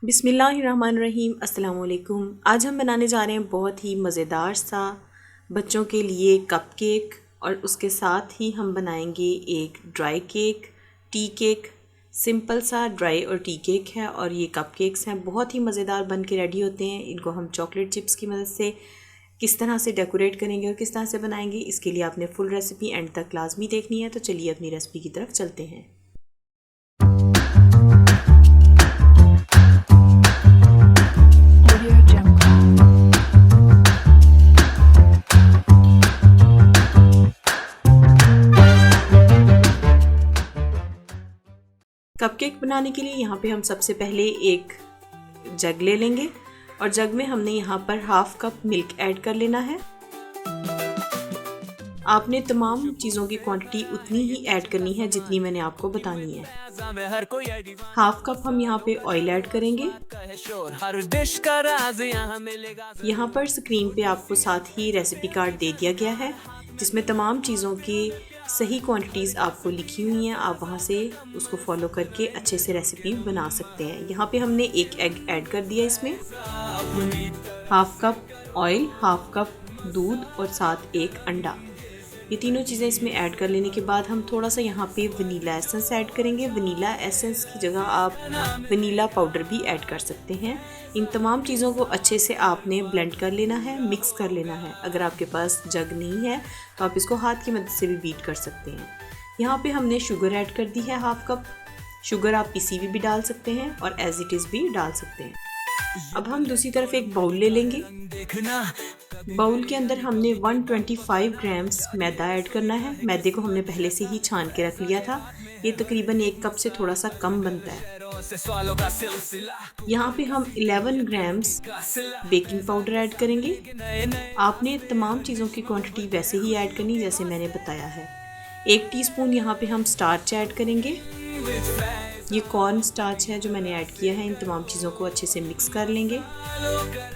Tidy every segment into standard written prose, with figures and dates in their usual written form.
बिस्मिल्लाहिर्रहमानिर्रहीम। अस्सलाम वालेकुम। आज हम बनाने जा रहे हैं बहुत ही मज़ेदार सा बच्चों के लिए कपकेक, और उसके साथ ही हम बनाएंगे एक dry cake, tea cake. Simple सा ड्राई और टी केक है, और ये कपकेक्स हैं, बहुत ही मज़ेदार बन के रेडी होते हैं। इनको हम चॉकलेट चिप्स की मदद से किस तरह से डेकोरेट करेंगे और किस तरह से बनाएंगे, इसके लिए आपने फुल रेसिपी एंड तक लाजमी देखनी है। तो चलिए अपनी रेसिपी की तरफ चलते हैं। कपकेक बनाने के लिए यहाँ पे हम सबसे पहले एक जग ले लेंगे, और जग में हमने यहाँ पर हाफ कप मिल्क ऐड कर लेना है। आपने तमाम चीज़ों की क्वांटिटी उतनी ही ऐड करनी है जितनी मैंने आपको बतानी है। हाफ कप हम यहाँ पे ऑयल ऐड करेंगे। यहाँ पर स्क्रीन पे आपको साथ ही रेसिपी कार्ड दे दिया गया है, जिसमें तमाम चीज़ों की सही क्वांटिटीज़ आपको लिखी हुई हैं। आप वहाँ से उसको फॉलो करके अच्छे से रेसिपी बना सकते हैं। यहाँ पे हमने एक एग ऐड कर दिया इसमें, half cup oil, half cup दूध और साथ एक अंडा। ये तीनों चीज़ें इसमें ऐड कर लेने के बाद हम थोड़ा सा यहाँ पे वनीला एसेंस ऐड करेंगे। वनीला एसेंस की जगह आप वनीला पाउडर भी ऐड कर सकते हैं। इन तमाम चीज़ों को अच्छे से आपने ब्लेंड कर लेना है, मिक्स कर लेना है। अगर आपके पास जग नहीं है तो आप इसको हाथ की मदद से भी बीट कर सकते हैं। यहाँ पे हमने शुगर ऐड कर दी है, हाफ कप। शुगर आप पिसी हुई भी डाल सकते हैं और एज इट इज़ भी डाल सकते हैं। अब हम दूसरी तरफ एक बाउल ले लेंगे। बाउल के अंदर हमने 125 ग्राम्स मैदा ऐड करना है। मैदे को हमने पहले से ही छान के रख लिया था। ये तकरीबन 1 कप से थोड़ा सा कम बनता है। यहाँ पे हम 11 ग्राम्स बेकिंग पाउडर ऐड करेंगे। आपने तमाम चीज़ों की क्वांटिटी वैसे ही ऐड करनी जैसे मैंने बताया है। 1 टीस्पून यहाँ पे हम स्टार्च ऐड करेंगे। ये कॉर्न स्टार्च है जो मैंने ऐड किया है। इन तमाम चीज़ों को अच्छे से मिक्स कर लेंगे।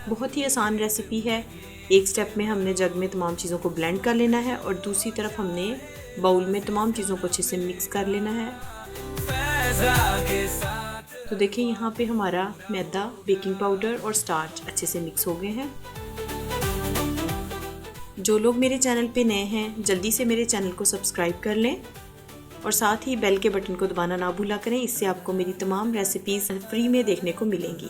बहुत ही आसान रेसिपी है। एक स्टेप में हमने जग में तमाम चीज़ों को ब्लेंड कर लेना है, और दूसरी तरफ हमने बाउल में तमाम चीज़ों को अच्छे से मिक्स कर लेना है। तो देखिए यहाँ पे हमारा मैदा, बेकिंग पाउडर और स्टार्च अच्छे से मिक्स हो गए हैं। जो लोग मेरे चैनल पे नए हैं जल्दी से मेरे चैनल को सब्सक्राइब कर लें, और साथ ही बेल के बटन को दबाना ना भूला करें। इससे आपको मेरी तमाम रेसिपीज़ फ्री में देखने को मिलेंगी।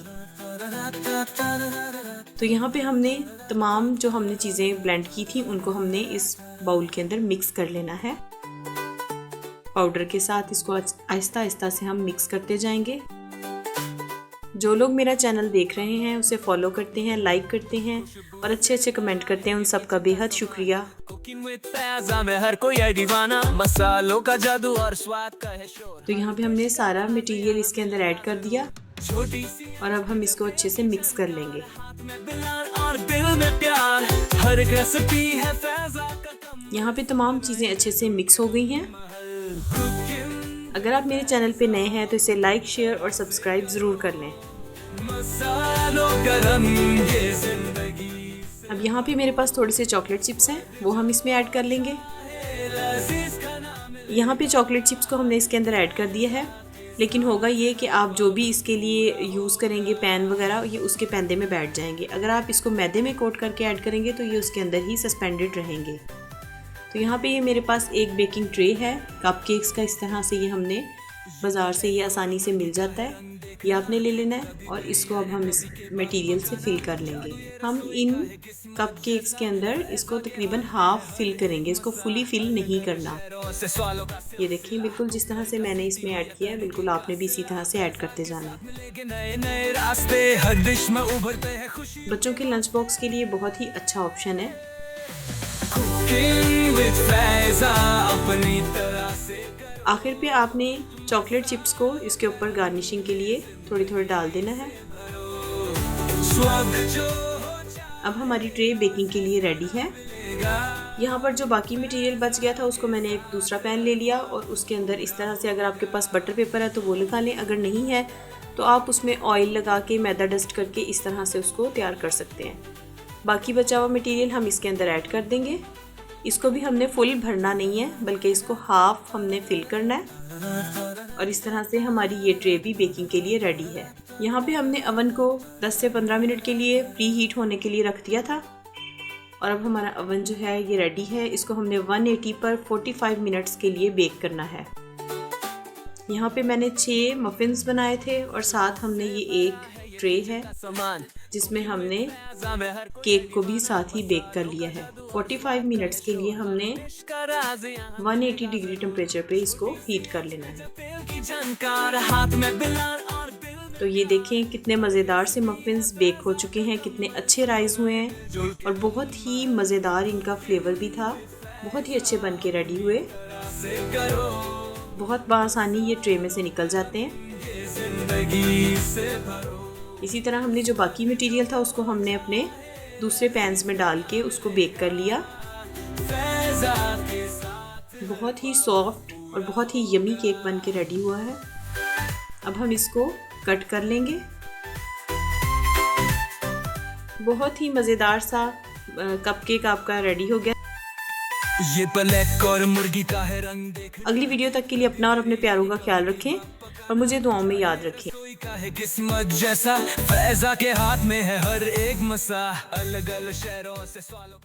तो यहाँ पे हमने तमाम जो हमने चीज़ें ब्लेंड की थी उनको हमने इस बाउल के अंदर मिक्स कर लेना है। पाउडर के साथ इसको आहिस्ता आहिस्ता से हम मिक्स करते जाएंगे। जो लोग मेरा चैनल देख रहे हैं उसे फॉलो करते हैं, लाइक करते हैं और अच्छे अच्छे कमेंट करते हैं, उन सब का बेहद शुक्रिया। तो यहाँ पे हमने सारा मटेरियल इसके अंदर ऐड कर दिया, और अब हम इसको अच्छे से मिक्स कर लेंगे। यहाँ पे तमाम चीज़ें अच्छे से मिक्स हो गई हैं। अगर आप मेरे चैनल पे नए हैं तो इसे लाइक, शेयर और सब्सक्राइब ज़रूर कर लें। अब यहाँ पे मेरे पास थोड़े से चॉकलेट चिप्स हैं, वो हम इसमें ऐड कर लेंगे। यहाँ पे चॉकलेट चिप्स को हमने इसके अंदर ऐड कर दिया है, लेकिन होगा ये कि आप जो भी इसके लिए यूज़ करेंगे पैन वगैरह, ये उसके पैंदे में बैठ जाएंगे। अगर आप इसको मैदे में कोट करके ऐड करेंगे तो ये उसके अंदर ही सस्पेंडेड रहेंगे। तो यहाँ पे ये मेरे पास एक बेकिंग ट्रे है कपकेक्स का। इस तरह से ये हमने बाज़ार से ये आसानी से मिल जाता है, ये आपने ले लेना है, और इसको अब हम इस मटेरियल से फिल कर लेंगे। हम इन कपकेक्स के अंदर इसको तकरीबन हाफ फिल करेंगे, इसको फुली फिल नहीं करना। ये देखिए बिल्कुल जिस तरह से मैंने इसमें ऐड किया है, बिल्कुल आपने भी इसी तरह से ऐड करते जाना है। बच्चों के लंच बॉक्स के लिए बहुत ही अच्छा ऑप्शन है। आखिर पे आपने चॉकलेट चिप्स को इसके ऊपर गार्निशिंग के लिए थोड़ी थोड़ी डाल देना है। अब हमारी ट्रे बेकिंग के लिए रेडी है। यहाँ पर जो बाकी मटेरियल बच गया था उसको मैंने एक दूसरा पैन ले लिया, और उसके अंदर इस तरह से, अगर आपके पास बटर पेपर है तो वो लगा लें, अगर नहीं है तो आप उसमें ऑयल लगा के मैदा डस्ट करके इस तरह से उसको तैयार कर सकते हैं। बाकी बचा हुआ मटेरियल हम इसके अंदर ऐड कर देंगे। इसको भी हमने फुल भरना नहीं है, बल्कि इसको हाफ हमने फिल करना है। और इस तरह से हमारी ये ट्रे भी बेकिंग के लिए रेडी है। यहाँ पे हमने अवन को 10 से 15 मिनट के लिए प्री हीट होने के लिए रख दिया था और अब हमारा अवन जो है ये रेडी है। इसको हमने 180 पर 45 मिनट्स के लिए बेक करना है। यहाँ पे मैंने 6 मफिन्स बनाए थे और साथ हमने ये एक ट्रे है जिसमें हमने केक को भी साथ ही बेक कर लिया है। 45 मिनट्स के लिए हमने 180 डिग्री टेम्परेचर पे इसको हीट कर लेना है। तो ये देखें कितने मज़ेदार से मफिन्स बेक हो चुके हैं, कितने अच्छे राइस हुए हैं और बहुत ही मज़ेदार इनका फ्लेवर भी था। बहुत ही अच्छे बन के रेडी हुए, बहुत बआसानी ये ट्रे में से निकल जाते हैं। इसी तरह हमने जो बाकी मटेरियल था उसको हमने अपने दूसरे पैन्स में डाल के उसको बेक कर लिया। बहुत ही सॉफ्ट और बहुत ही यमी केक बन के रेडी हुआ है। अब हम इसको कट कर लेंगे। बहुत ही मज़ेदार सा कपकेक आपका रेडी हो गया। ये ब्लैक और मुर्गी का है रंग देख। अगली वीडियो तक के लिए अपना और अपने प्यारों का ख्याल रखें और मुझे दुआओं में याद रखें। कोई का है किस्मत जैसा, फैजा के हाथ में है हर एक मसा, अलग अलग शहरों से सवालों